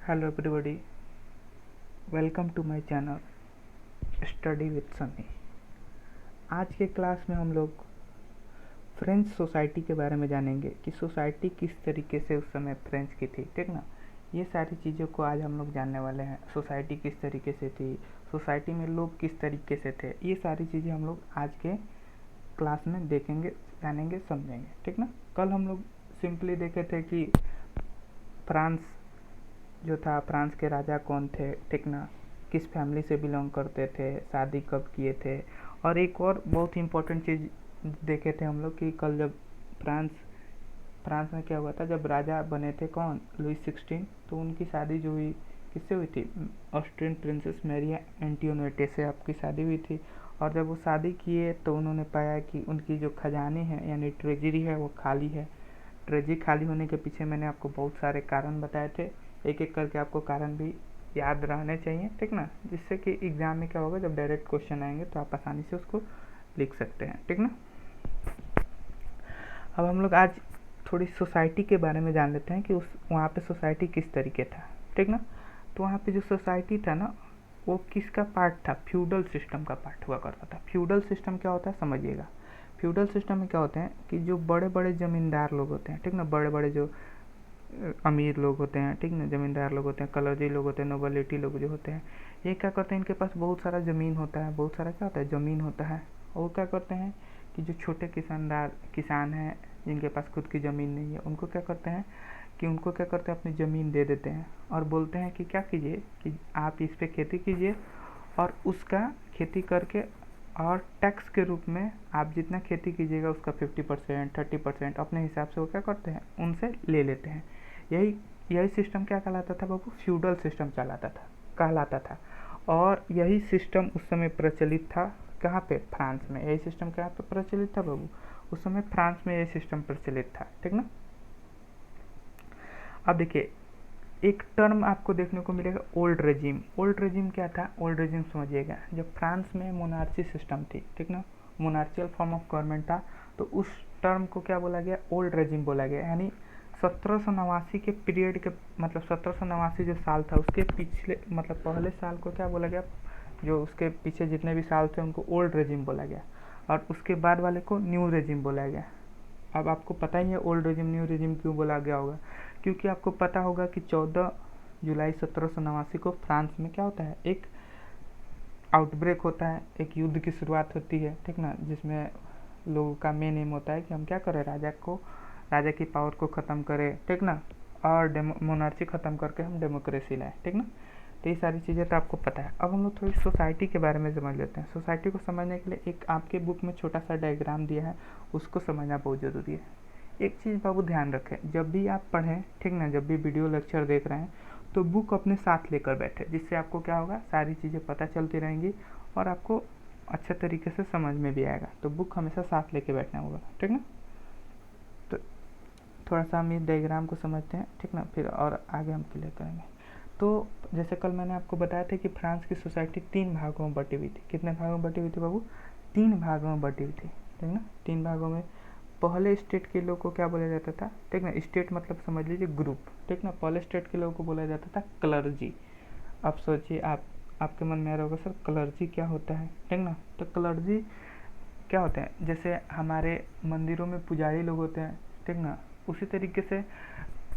Hello everybody, welcome to my channel study with Sunny. आज के class में हम लोग फ्रेंच सोसाइटी के बारे में जानेंगे कि सोसाइटी किस तरीके से उस समय फ्रेंच की थी। ठीक ना, ये सारी चीज़ों को आज हम लोग जानने वाले हैं। सोसाइटी किस तरीके से थी, सोसाइटी में लोग किस तरीके से थे, ये सारी चीज़ें हम लोग आज के क्लास में देखेंगे, जानेंगे, समझेंगे। ठीक ना, कल हम लोग सिंपली देखे थे कि फ्रांस जो था, फ्रांस के राजा कौन थे, ठीक ना, किस फैमिली से बिलोंग करते थे, शादी कब किए थे। और एक और बहुत ही इम्पोर्टेंट चीज़ देखे थे हम लोग कि कल जब फ्रांस में क्या हुआ था, जब राजा बने थे कौन, लुइस 16, तो उनकी शादी जो हुई किससे हुई थी, ऑस्ट्रियन प्रिंसेस मैरिया एंटियोनेटे से आपकी शादी हुई थी। और जब वो शादी किए तो उन्होंने पाया कि उनकी जो खजाने हैं यानी ट्रेजरी है वो खाली है। ट्रेजरी खाली होने के पीछे मैंने आपको बहुत सारे कारण बताए थे, एक एक करके आपको कारण भी याद रहने चाहिए। ठीक ना, जिससे कि एग्जाम में क्या होगा, जब डायरेक्ट क्वेश्चन आएंगे तो आप आसानी से उसको लिख सकते हैं। ठीक ना, अब हम लोग आज थोड़ी सोसाइटी के बारे में जान लेते हैं कि उस वहाँ पे सोसाइटी किस तरीके था। ठीक ना, तो वहाँ पे जो सोसाइटी था ना, वो किसका पार्ट था, फ्यूडल सिस्टम का पार्ट हुआ करता था। फ्यूडल सिस्टम क्या होता है समझिएगा। फ्यूडल सिस्टम में क्या होते हैं कि जो बड़े बड़े जमींदार लोग होते हैं, ठीक ना, बड़े बड़े जो अमीर लोग होते हैं, ठीक ना, जमींदार लोग होते हैं, कलर्जी लोग होते हैं, नोबिलिटी लोग जो होते हैं, ये क्या करते हैं, इनके पास बहुत सारा ज़मीन होता है, बहुत सारा क्या होता है, ज़मीन होता है। और वो क्या करते हैं कि जो छोटे किसान हैं, जिनके पास खुद की ज़मीन नहीं है, उनको क्या करते हैं कि उनको क्या करते हैं, अपनी ज़मीन दे देते हैं और बोलते हैं कि क्या कीजिए कि आप इस पर खेती कीजिए और उसका खेती करके और टैक्स के रूप में आप जितना खेती कीजिएगा उसका 50% 30% अपने हिसाब से वो क्या करते हैं, उनसे ले लेते हैं। यही सिस्टम क्या कहलाता था बाबू, फ्यूडल सिस्टम कहलाता था। और यही सिस्टम उस समय प्रचलित था कहाँ पे, फ्रांस में। यही सिस्टम कहाँ पे प्रचलित था बाबू, उस समय फ्रांस में यही सिस्टम प्रचलित था। ठीक ना, अब देखिए एक टर्म आपको देखने को मिलेगा, ओल्ड रेजिम। ओल्ड रेजिम क्या था, ओल्ड रेजिम समझिएगा, जब फ्रांस में मोनार्ची सिस्टम थी, ठीक ना, मोनार्चियल फॉर्म ऑफ गवर्नमेंट था, तो उस टर्म को क्या बोला गया, ओल्ड रेजिम बोला गया। यानी 1789 के पीरियड के, मतलब 1789 जो साल था उसके पिछले, मतलब पहले साल को क्या बोला गया, जो उसके पीछे जितने भी साल थे उनको ओल्ड रेजिम बोला गया, और उसके बाद वाले को न्यू रेजिम बोला गया। अब आपको पता ही है ओल्ड रेजिम न्यू रेजिम क्यों बोला गया होगा, क्योंकि आपको पता होगा कि 14 जुलाई 1789 को फ्रांस में क्या होता है, एक आउटब्रेक होता है, एक युद्ध की शुरुआत होती है। ठीक ना, जिसमें लोगों का मेन एम होता है कि हम क्या करें, राजा की पावर को ख़त्म करें, ठीक ना, और मोनार्ची ख़त्म करके हम डेमोक्रेसी लाएं। ठीक ना, तो ये सारी चीज़ें तो आपको पता है। अब हम लोग थोड़ी सोसाइटी के बारे में समझ लेते हैं। सोसाइटी को समझने के लिए एक आपके बुक में छोटा सा डायग्राम दिया है, उसको समझना बहुत ज़रूरी है। एक चीज़ बाबू ध्यान रखें, जब भी आप पढ़ें, ठीक ना, जब भी वीडियो लेक्चर देख रहे हैं तो बुक अपने साथ लेकर बैठे, जिससे आपको क्या होगा, सारी चीज़ें पता चलती रहेंगी और आपको अच्छे तरीके से समझ में भी आएगा। तो बुक हमेशा साथ लेके बैठना होगा। ठीक ना, तो थोड़ा सा हम इस डायग्राम को समझते हैं, ठीक ना, फिर और आगे हम क्लियर करेंगे। तो जैसे कल मैंने आपको बताया था कि फ्रांस की सोसाइटी 3 भागों में बटी हुई थी। कितने भागों में बटी हुई थी बाबू, 3 भागों में बटी हुई थी। ठीक ना, 3 भागों में पहले स्टेट के लोगों को क्या बोला जाता था, ठीक ना, स्टेट मतलब समझ लीजिए ग्रुप। ठीक ना, पहले स्टेट के लोगों को बोला जाता था क्लर्जी। अब सोचिए, आपके मन में आ रहा होगा सर क्लर्जी क्या होता है। ठीक ना, तो क्लर्जी क्या होते हैं, जैसे हमारे मंदिरों में पुजारी लोग होते हैं, ठीक ना, उसी तरीके से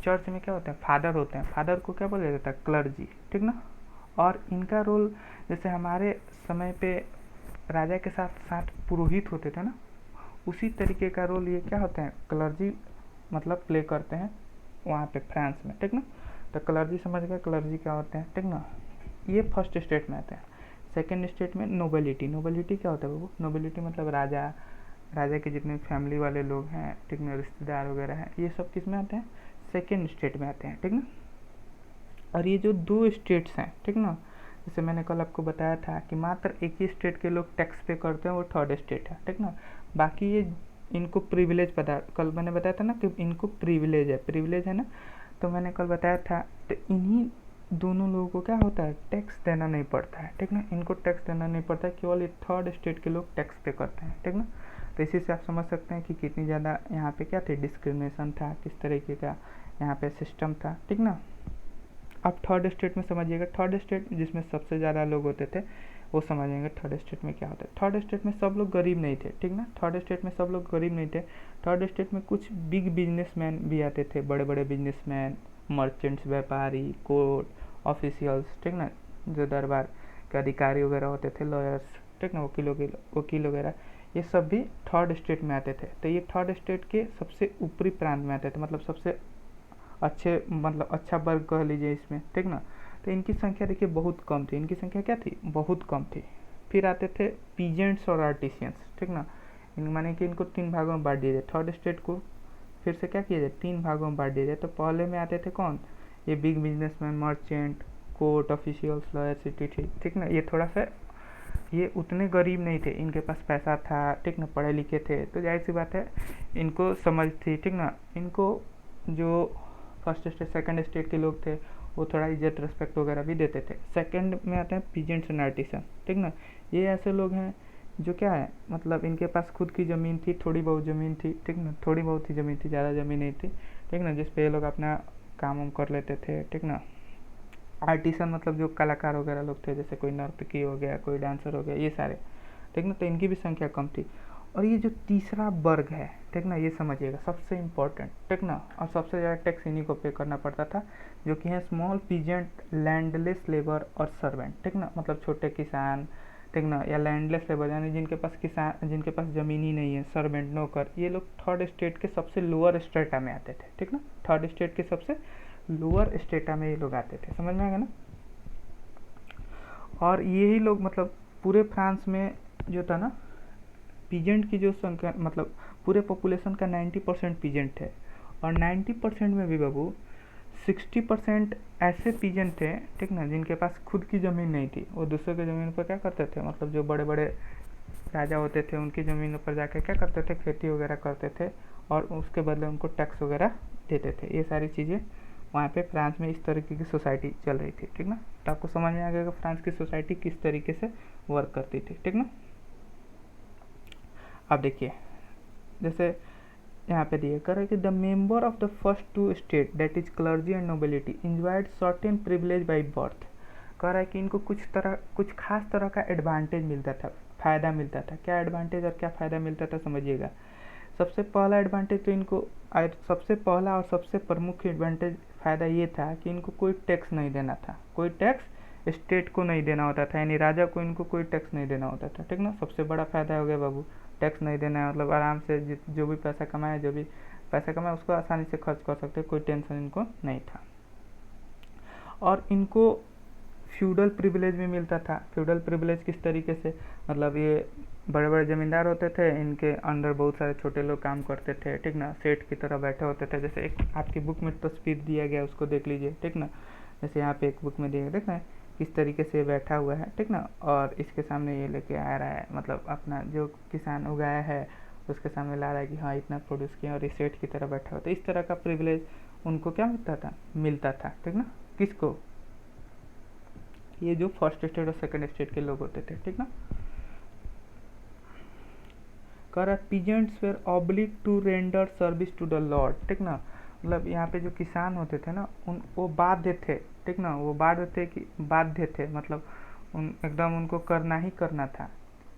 चर्च में क्या होते हैं, फादर होते हैं। फादर को क्या बोला जाता है, क्लर्जी। ठीक ना, और इनका रोल, जैसे हमारे समय पे राजा के साथ साथ पुरोहित होते थे ना, उसी तरीके का रोल ये क्या होते हैं, क्लर्जी मतलब प्ले करते हैं वहाँ पे फ्रांस में। ठीक ना, तो क्लर्जी समझ गए, क्लर्जी क्या होते हैं। ठीक ना, ये फर्स्ट स्टेट में आते हैं। सेकेंड स्टेट में नोबिलिटी। नोबिलिटी क्या होता है बाबू, नोबिलिटी मतलब राजा के जितने फैमिली वाले लोग हैं, ठीक ना, रिश्तेदार वगैरह हैं, ये सब किस में आते हैं, सेकेंड स्टेट में आते हैं। ठीक ना, और ये जो 2 स्टेट्स हैं, ठीक ना, जैसे मैंने कल आपको बताया था कि मात्र एक ही स्टेट के लोग टैक्स पे करते हैं, वो थर्ड स्टेट है। ठीक ना, बाकी ये इनको प्रिविलेज पता, कल मैंने बताया था ना कि इनको प्रिविलेज है ना, तो मैंने कल बताया था, तो इन्हीं दोनों लोगों को क्या होता है, टैक्स देना नहीं पड़ता है। ठीक ना, इनको टैक्स देना नहीं पड़ता है, केवल ये थर्ड स्टेट के लोग टैक्स पे करते हैं। ठीक ना, तो इसी से आप समझ सकते हैं कि कितनी ज़्यादा यहाँ पे क्या थे, डिस्क्रिमिनेशन था, किस तरीके का यहाँ पे सिस्टम था। ठीक ना, आप थर्ड स्टेट में समझिएगा, थर्ड स्टेट जिसमें सबसे ज़्यादा लोग होते थे वो समझेंगे थर्ड स्टेट में क्या होता है। थर्ड स्टेट में सब लोग गरीब नहीं थे, ठीक ना, थर्ड स्टेट में सब लोग गरीब नहीं थे। थर्ड स्टेट में कुछ बिग बिजनेसमैन भी आते थे, बड़े बड़े बिजनेसमैन, मर्चेंट्स, व्यापारी, कोर्ट ऑफिशियल्स, ठीक ना, जो दरबार के अधिकारी वगैरह होते थे, लॉयर्स, ठीक ना, वकील वगैरह, ये सब भी थर्ड स्टेट में आते थे। तो ये थर्ड स्टेट के सबसे ऊपरी प्रांत में आते थे, मतलब सबसे अच्छे, मतलब अच्छा वर्ग कह लीजिए इसमें, ठीक ना। तो इनकी संख्या देखिए बहुत कम थी, इनकी संख्या क्या थी, बहुत कम थी। फिर आते थे पीजेंट्स और आर्टिशियंस, ठीक ना, इन माने कि इनको 3 भागों में बांट दिया जाए, थर्ड स्टेट को फिर से क्या किया जाए, 3 भागों में बांट दिया जाए। तो पहले में आते थे कौन, ये big businessman, merchant, court officials, lawyer, city, ठीक ना, ये थोड़ा सा, ये उतने गरीब नहीं थे, इनके पास पैसा था, ठीक ना, पढ़े लिखे थे, तो जाहिर सी बात है इनको समझ थी, ठीक ना। इनको जो फर्स्ट स्टेट सेकंड स्टेट के लोग थे वो थोड़ा इज्जत रिस्पेक्ट वगैरह भी देते थे। सेकंड में आते हैं पीजेंट्स एंड आर्टिसन, ठीक ना, ये ऐसे लोग हैं जो क्या है, मतलब इनके पास खुद की ज़मीन थी, थोड़ी बहुत ज़मीन थी, ठीक ना, थोड़ी बहुत ही ज़मीन थी, ज़्यादा ज़मीन नहीं थी, ठीक ना, जिस पे ये लोग अपना काम वाम कर लेते थे, ठीक ना। आर्टिसन मतलब जो कलाकार वगैरह लोग थे, जैसे कोई नर्तकी हो गया, कोई डांसर हो गया, ये सारे, ठीक ना, तो इनकी भी संख्या कम थी। और ये जो तीसरा वर्ग है, ठीक ना, ये समझिएगा सबसे इम्पोर्टेंट, ठीक ना, और सबसे ज़्यादा टैक्स इन्हीं को पे करना पड़ता था, जो कि है स्मॉल पीजेंट, लैंडलेस लेबर और सर्वेंट, ठीक ना, मतलब छोटे किसान, ठीक ना, या लैंडलेस लेबर यानी जिनके पास ज़मीन ही नहीं है, सर्वेंट, नौकर, ये लोग थर्ड स्टेट के सबसे लोअर स्टेटा में आते थे, ठीक ना, थर्ड स्टेट के सबसे लोअर स्टेटा में ये लोग आते थे, समझ में आ गया ना। और यही लोग मतलब पूरे फ्रांस में जो था ना, पीजेंट की जो संख्या, मतलब पूरे पॉपुलेशन का 90% पीजेंट थे, और 90% में भी बाबू 60% ऐसे पीजेंट थे, ठीक ना, जिनके पास खुद की ज़मीन नहीं थी, वो दूसरों की ज़मीन पर क्या करते थे, मतलब जो बड़े बड़े राजा होते थे उनकी ज़मीनों पर जाकर क्या करते थे, खेती वगैरह करते थे, और उसके बदले उनको टैक्स वगैरह देते थे। ये सारी चीज़ें वहाँ पे फ्रांस में इस तरीके की सोसाइटी चल रही थी, ठीक ना। तो आपको समझ में आ गया कि फ्रांस की सोसाइटी किस तरीके से वर्क करती थी, ठीक ना। अब देखिए, जैसे यहाँ पे दिए कर कि the member of the first two state that is clergy and nobility enjoyed certain privilege by birth. कह रहा है कि इनको कुछ खास तरह का एडवांटेज मिलता था, फ़ायदा मिलता था। क्या एडवांटेज और क्या फ़ायदा मिलता था समझिएगा। सबसे पहला एडवांटेज तो इनको, सबसे पहला और सबसे प्रमुख एडवांटेज फ़ायदा ये था कि इनको कोई टैक्स नहीं देना था, कोई टैक्स स्टेट को नहीं देना होता था, यानी राजा को इनको कोई टैक्स नहीं देना होता था, ठीक ना। सबसे बड़ा फ़ायदा हो गया बाबू, टैक्स नहीं देना है, मतलब आराम से जो भी पैसा कमाए, जो भी पैसा कमाए उसको आसानी से खर्च कर सकते, कोई टेंशन इनको नहीं था। और इनको फ्यूडल प्रिविलेज भी मिलता था। फ्यूडल प्रिविलेज किस तरीके से, मतलब ये बड़े बड़े ज़मींदार होते थे, इनके अंडर बहुत सारे छोटे लोग काम करते थे, ठीक ना, सेठ की तरह बैठे होते थे। जैसे एक आपकी बुक में तस्वीर दिया गया, उसको देख लीजिए, ठीक ना, जैसे यहाँ पे एक बुक में दिया गया, देख रहे हैं किस तरीके से बैठा हुआ है, ठीक ना, और इसके सामने ये लेके आ रहा है, मतलब अपना जो किसान उगाया है उसके सामने ला रहा है कि हाँ इतना प्रोड्यूस किया, और इस सेठ की तरह बैठा हुआ। तो इस तरह का प्रिविलेज उनको क्या मिलता था, ठीक ना, किसको, ये जो फर्स्ट स्टेट और सेकंड स्टेट के लोग होते थे, ठीक ना। कर peasants were obliged to render service to the lord, ठीक ना, मतलब यहाँ पे जो किसान होते थे ना, उन वो बाध्य थे, ठीक ना, वो बाध्य थे, मतलब एकदम उनको करना ही करना था।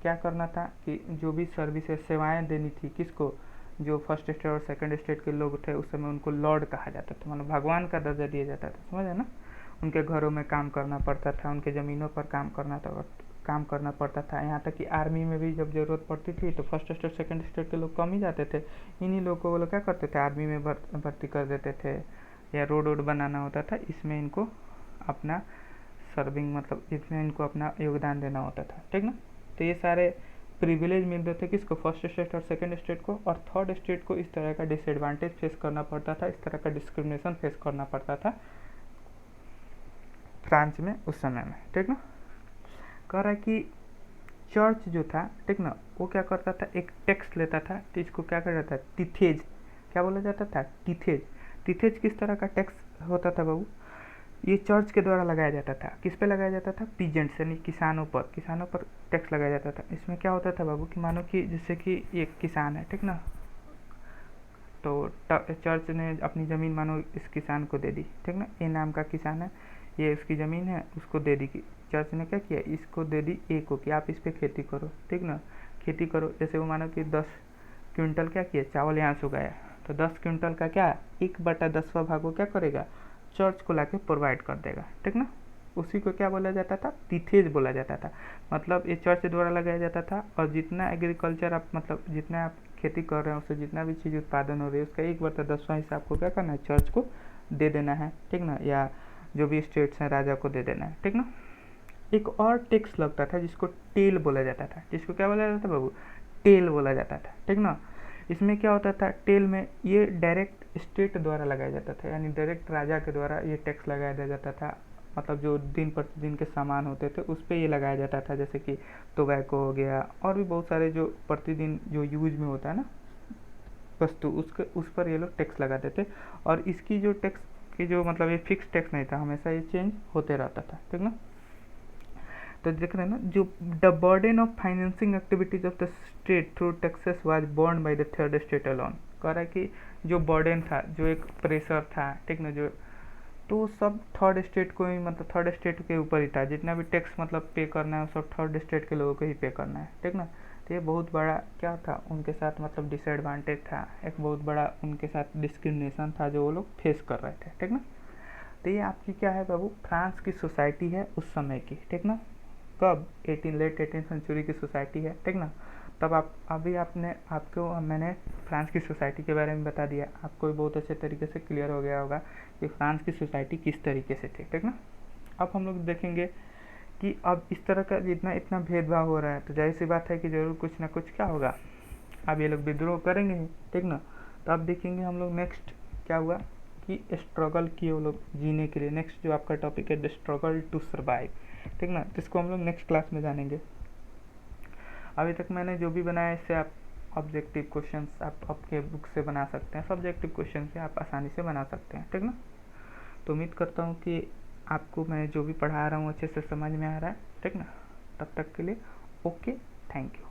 क्या करना था कि जो भी सर्विसेज, सेवाएं देनी थी, किसको, जो फर्स्ट स्टेट और सेकंड स्टेट के लोग थे उस समय उनको लॉर्ड कहा जाता था, मतलब भगवान का दर्जा दिया जाता था, समझ है ना। उनके घरों में काम करना पड़ता था, उनके ज़मीनों पर काम करना पड़ता था। यहाँ तक कि आर्मी में भी जब ज़रूरत पड़ती थी तो फर्स्ट स्टेट सेकंड स्टेट के लोग कम ही जाते थे, इन्हीं लोगों को वो लोग क्या करते थे, आर्मी में भर्ती कर देते थे, या रोड वोड बनाना होता था, इसमें इनको अपना सर्विंग, मतलब इसमें इनको अपना योगदान देना होता था, ठीक ना। तो ये सारे प्रिविलेज मिलते थे किसको, फर्स्ट स्टेट और सेकंड स्टेट को। और थर्ड स्टेट को इस तरह का डिसएडवांटेज फेस करना पड़ता था, इस तरह का डिस्क्रिमिनेशन फेस करना पड़ता था फ्रांस में उस समय में, ठीक ना। कह रहा है कि चर्च जो था, ठीक ना, वो क्या करता था, एक टैक्स लेता था, तो इसको क्या कहा जाता है, टिथेज, क्या बोला जाता था, टिथेज। टिथेज किस तरह का टैक्स होता था बाबू, ये चर्च के द्वारा लगाया जाता था। किस पे लगाया जाता था, पीजेंट्स यानी किसानों पर टैक्स लगाया जाता था। इसमें क्या होता था बाबू कि मानो कि जैसे कि एक किसान है, ठीक ना, तो चर्च ने अपनी ज़मीन मानो इस किसान को दे दी, ठीक ना, ए नाम का किसान है, ये उसकी ज़मीन है, उसको दे दी कि चर्च ने क्या किया, इसको दे दी ए को कि आप इस पर खेती करो, ठीक ना, खेती करो। जैसे वो मानो कि 10 क्विंटल क्या किया, चावल यहाँ से उगाया, तो 10 क्विंटल का क्या 1/10वां भाग वो क्या करेगा, चर्च को लाके प्रोवाइड कर देगा, ठीक ना। उसी को क्या बोला जाता था, तिथेज बोला जाता था। मतलब ये चर्च द्वारा लगाया जाता था, और जितना एग्रीकल्चर आप मतलब जितना आप खेती कर रहे हैं उससे जितना भी चीज़ उत्पादन हो रही है उसका 1/10वां हिस्सा आपको क्या करना है, चर्च को दे देना है, ठीक ना, या जो भी स्टेट्स हैं राजा को दे देना है, ठीक ना। एक और टैक्स लगता था जिसको टेल बोला जाता था, जिसको क्या बोला जाता था बाबू, टेल बोला जाता था, ठीक ना। इसमें क्या होता था, टेल में ये डायरेक्ट स्टेट द्वारा लगाया जाता था, यानी डायरेक्ट राजा के द्वारा ये टैक्स लगाया दिया जाता था। मतलब जो दिन प्रतिदिन के सामान होते थे उस पर ये लगाया जाता था, जैसे कि टोबैको हो गया और भी बहुत सारे जो प्रतिदिन जो यूज में होता है ना वस्तु, उसके उस पर ये लोग टैक्स लगाते थे। और इसकी जो टैक्स की जो मतलब ये फिक्स टैक्स नहीं था, हमेशा ये चेंज होते रहता था, ठीक ना। तो देख रहे हैं ना, जो the burden of financing activities of the state through taxes was borne by the third state alone. कह रहा है कि जो बर्डन था, जो एक प्रेशर था, ठीक ना, जो तो सब थर्ड स्टेट को ही मतलब थर्ड स्टेट के ऊपर ही था। जितना भी टैक्स मतलब पे करना है सब थर्ड स्टेट के लोगों को ही पे करना है, ठीक ना। तो ये बहुत बड़ा क्या था उनके साथ मतलब डिसएडवांटेज था, एक बहुत बड़ा उनके साथ डिस्क्रिमिनेशन था जो वो लोग फेस कर रहे थे, ठीक ना। तो ये आपकी क्या है बाबू, फ्रांस की सोसाइटी है उस समय की, ठीक ना। कब, लेट 18 सेंचुरी की सोसाइटी है, ठीक ना। तब आप अभी आपको मैंने फ्रांस की सोसाइटी के बारे में बता दिया, आपको भी बहुत अच्छे तरीके से क्लियर हो गया होगा कि फ्रांस की सोसाइटी किस तरीके से थी, ठीक ना। अब हम लोग देखेंगे कि अब इस तरह का जितना इतना भेदभाव हो रहा है तो जाहिर सी बात है कि ज़रूर कुछ ना कुछ क्या होगा, अब ये लोग विद्रोह करेंगे ही, ठीक ना। तो अब देखेंगे हम लोग नेक्स्ट क्या हुआ कि स्ट्रगल किए वो लोग जीने के लिए। नेक्स्ट जो आपका टॉपिक है द स्ट्रगल टू सर्वाइव, ठीक ना, जिसको हम लोग नेक्स्ट क्लास में जानेंगे। अभी तक मैंने जो भी बनाया इससे आप ऑब्जेक्टिव क्वेश्चंस आप आपके बुक से बना सकते हैं, सब्जेक्टिव क्वेश्चन से आप आसानी से बना सकते हैं, ठीक ना। तो उम्मीद करता हूँ कि आपको मैं जो भी पढ़ा रहा हूँ अच्छे से समझ में आ रहा है, ठीक ना। तब तक के लिए ओके, थैंक यू।